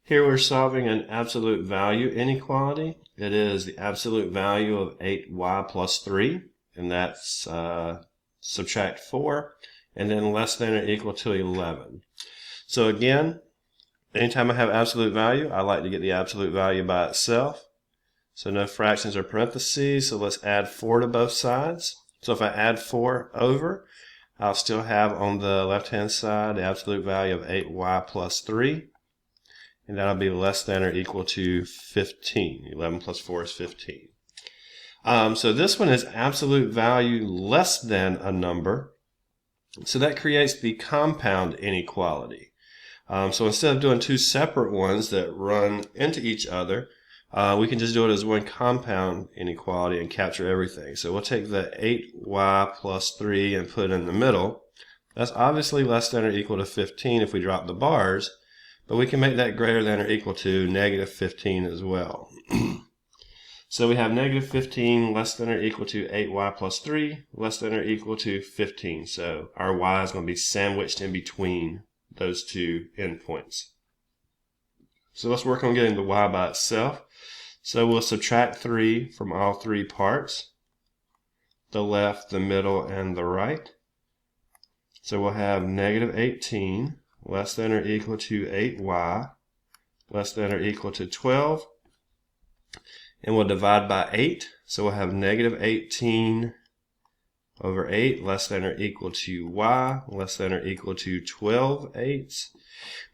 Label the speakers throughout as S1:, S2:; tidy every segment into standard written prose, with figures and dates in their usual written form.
S1: Here we're solving an absolute value inequality. It is the absolute value of 8y plus 3, and that's subtract 4, and then less than or equal to 11. So again, anytime I have absolute value, I like to get the absolute value by itself. So no fractions or parentheses, so let's add 4 to both sides. So if I add 4 over, I'll still have on the left-hand side the absolute value of 8y plus 3. And that'll be less than or equal to 15. 11 plus 4 is 15. So this one is absolute value less than a number. So that creates the compound inequality. So instead of doing two separate ones that run into each other, we can just do it as one compound inequality and capture everything. So we'll take the 8y plus 3 and put it in the middle. That's obviously less than or equal to 15 if we drop the bars. But we can make that greater than or equal to negative 15 as well. So we have negative 15 less than or equal to 8y plus 3, less than or equal to 15. So our y is going to be sandwiched in between those two endpoints. So let's work on getting the y by itself. So we'll subtract 3 from all three parts, the left, the middle, and the right. So we'll have negative 18 less than or equal to 8y, less than or equal to 12, and we'll divide by 8, so we'll have negative 18 over 8 less than or equal to y, less than or equal to 12 eighths.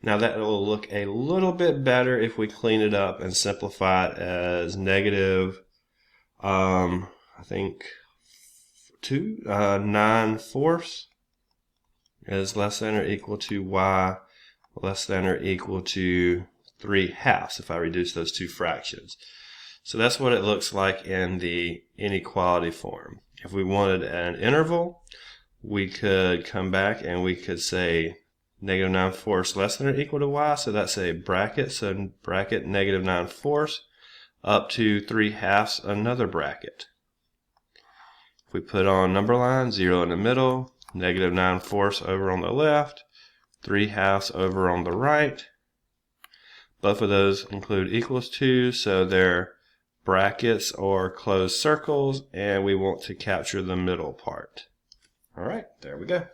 S1: Now that will look a little bit better if we clean it up and simplify it as negative, I think 9/4 is less than or equal to y less than or equal to 3/2 if I reduce those two fractions. So that's what it looks like in the inequality form. If we wanted an interval, we could come back and we could say negative 9/4 less than or equal to y, so that's a bracket, so bracket negative 9/4 up to 3/2 another bracket. If we put on number line, 0 in the middle, negative 9/4 over on the left, 3/2 over on the right. Both of those include equals to, so they're brackets or closed circles, and we want to capture the middle part. All right, there we go.